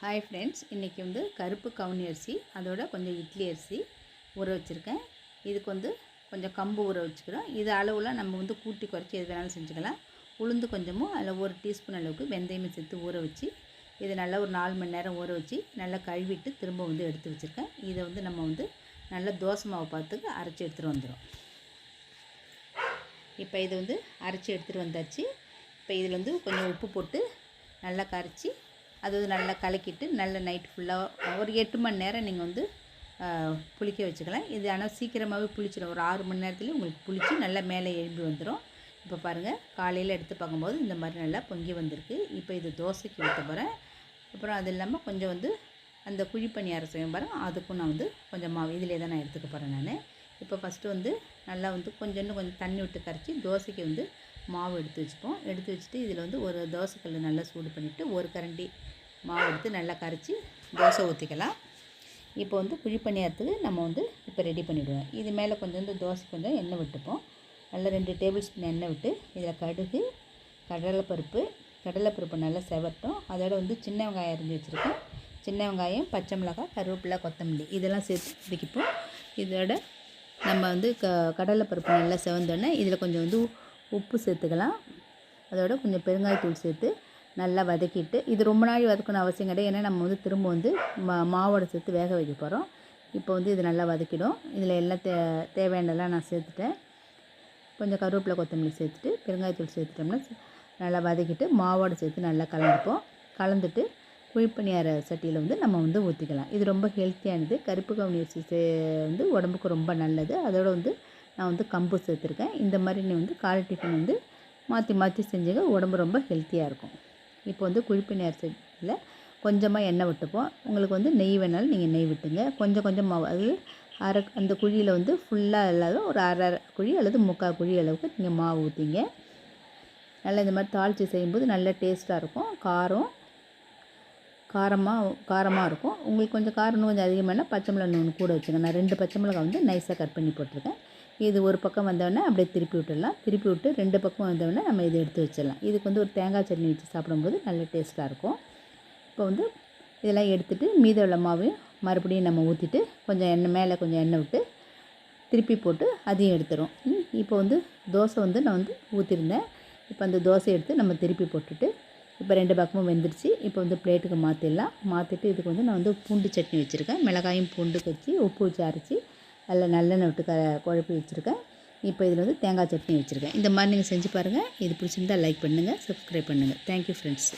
Hi friends, இன்றைக்கி கருப்பு கவுனி அரிசி அதோட கொஞ்சம் இட்லி அரிசி ஊற வச்சுருக்கேன். இதுக்கு கொஞ்சம் கம்பு ஊற வச்சுக்கிறோம். இது அளவில் நம்ம கூட்டி குறைச்சி எது வேணாலும் செஞ்சுக்கலாம். உளுந்து கொஞ்சமும் அதில் 1 டீஸ்பூன் அளவுக்கு வெந்தயமும் சேர்த்து ஊற வச்சு இதை நல்லா ஒரு 4 மணி நேரம் ஊற வச்சு நல்லா கழுவிட்டு திரும்ப எடுத்து வச்சுருக்கேன். இதை நம்ம நல்லா தோசை மாவு பார்த்துக்கு அரைச்சி எடுத்துகிட்டு வந்துடும். இப்போ இது அரைச்சி எடுத்துகிட்டு வந்தாச்சு. இப்போ இதில் கொஞ்சம் உப்பு போட்டு நல்லா கரைச்சி அது நல்லா கலக்கிட்டு நல்ல நைட் ஃபுல்லாக ஒரு 8 மணி நேரம் நீங்கள் புளிக்க வச்சுக்கலாம். இது ஆனால் சீக்கிரமாகவே புளிச்சிடும். ஒரு 6 மணி நேரத்துலேயும் உங்களுக்கு புளிச்சு நல்லா மேலே எழும்பி வந்துடும். இப்போ பாருங்கள், காலையில் எடுத்து பார்க்கும்போது இந்த மாதிரி நல்லா பொங்கி வந்திருக்கு. இப்போ இது தோசைக்கு ஊற்ற போகிறேன். அப்புறம் அது இல்லாமல் கொஞ்சம் அந்த குழிப்பணியாரம் செய்யும் பாருங்கள், அதுக்கும் நான் கொஞ்சம் மாவு இதிலே தான் நான் எடுத்துக்க போகிறேன். நான் இப்போ ஃபஸ்ட்டு நல்லா கொஞ்சம் தண்ணி விட்டு கரைச்சி தோசைக்கு மாவு எடுத்து வச்சுப்போம். எடுத்து வச்சுட்டு இதில் ஒரு தோசைக்கல் நல்லா சூடு பண்ணிவிட்டு ஒரு கரண்டி மாவு எடுத்து நல்லா கரைச்சி தோசை ஊற்றிக்கலாம். இப்போ குழிப்பணியாரத்துக்கு நம்ம இப்போ ரெடி பண்ணிவிடுவோம். இது மேலே கொஞ்சம் தோசை கொஞ்சம் எண்ணெய் விட்டுப்போம். நல்லா 2 டேபிள் ஸ்பூன் எண்ணெய் விட்டு இதில் கடுகு, கடலைப்பருப்பு நல்லா செவட்டும். அதோட சின்ன வெங்காயம் அரிஞ்சு வச்சுருக்கேன். சின்ன வெங்காயம், பச்சை மிளகாய், கருவேப்பிலை, கொத்தமல்லி இதெல்லாம் சேர்த்து வதக்கிப்போம். இதோட நம்ம கடலைப்பருப்பு நல்லா செவந்தோடனே இதில் கொஞ்சம் உப்பு சேர்த்துக்கலாம். அதோட கொஞ்சம் பெருங்காயத்தூள் சேர்த்து நல்லா வதக்கிட்டு, இது ரொம்ப நாள் வதக்கணும் அவசியம் கிடையாது. ஏன்னா நம்ம திரும்ப மாவோட சேர்த்து வேக வைக்க போகிறோம். இப்போ இது நல்லா வதக்கிடும். இதில் எல்லாம் தேவையானதெல்லாம் நான் சேர்த்துட்டேன். கொஞ்சம் கருவேப்பிலை, கொத்தமல்லி சேர்த்துட்டு பெருங்காயத்தூள் சேர்த்துட்டோம்னா நல்லா வதக்கிட்டு மாவோடு சேர்த்து நல்லா கலந்துப்போம். கலந்துட்டு குழிப்பணியார சட்டியில் நம்ம ஊற்றிக்கலாம். இது ரொம்ப ஹெல்த்தியானது. கருப்பு கவுனி அரிசி உடம்புக்கு ரொம்ப நல்லது. அதோட நான் கம்பு சேர்த்துருக்கேன். இந்த மாதிரி நீ காலை டிஃபன் மாற்றி மாற்றி செஞ்சுங்க. உடம்பு ரொம்ப ஹெல்த்தியாக இருக்கும். இப்போ குழிப்பணியார சட்டியில் கொஞ்சமாக எண்ணெய் விட்டுப்போம். உங்களுக்கு நெய் வேணாலும் நீங்கள் நெய் விட்டுங்க. கொஞ்சம் மாவு அது அந்த குழியில் ஃபுல்லாக இல்லாத ஒரு அரை குழி அல்லது 3/4 குழி அளவுக்கு நீங்கள் மாவு ஊற்றிங்க. நல்லா இந்த மாதிரி தாளித்து செய்யும்போது நல்ல டேஸ்ட்டாக இருக்கும். காரமாக இருக்கும். உங்களுக்கு கொஞ்சம் காரம் கொஞ்சம் அதிகமானா பச்சை மிளகாய் ஒன்று கூட வச்சுங்க. நான் 2 பச்சை மிளகாய் நைஸாக கட் பண்ணி போட்டிருக்கேன். இது ஒரு பக்கம் வந்தோடனே அப்படியே திருப்பி விட்டுடலாம். திருப்பி விட்டு 2 பக்கம் வந்தோடனே நம்ம இதை எடுத்து வச்சிடலாம். இதுக்கு ஒரு தேங்காய் சட்னி வச்சு சாப்பிடும்போது நல்ல டேஸ்ட்டாக இருக்கும். இப்போ இதெல்லாம் எடுத்துகிட்டு மீதம் உள்ள மாவையும் மறுபடியும் நம்ம ஊற்றிட்டு கொஞ்சம் எண்ணெய் மேலே கொஞ்சம் எண்ணெய் விட்டு திருப்பி போட்டு அதையும் எடுத்துரும். இப்போ தோசை நான் ஊற்றிருந்தேன். இப்போ அந்த தோசை எடுத்து நம்ம திருப்பி போட்டுட்டு இப்போ 2 பக்கமும் வெந்துருச்சு. இப்போ பிளேட்டுக்கு மாற்றிடலாம். மாற்றிட்டு இதுக்கு நான் பூண்டு சட்னி வச்சுருக்கேன். மிளகாயும் பூண்டு கச்சி உப்பு வச்சு அரைச்சி அதில் நல்லெண்ணெய் விட்டு குழப்பி வச்சுருக்கேன். இப்போ இதில் தேங்காய் சட்னி வச்சுருக்கேன். இந்த மாதிரி நீங்கள் செஞ்சு பாருங்கள். இது பிடிச்சிருந்தால் லைக் பண்ணுங்கள், சப்ஸ்கிரைப் பண்ணுங்கள். Thank you friends.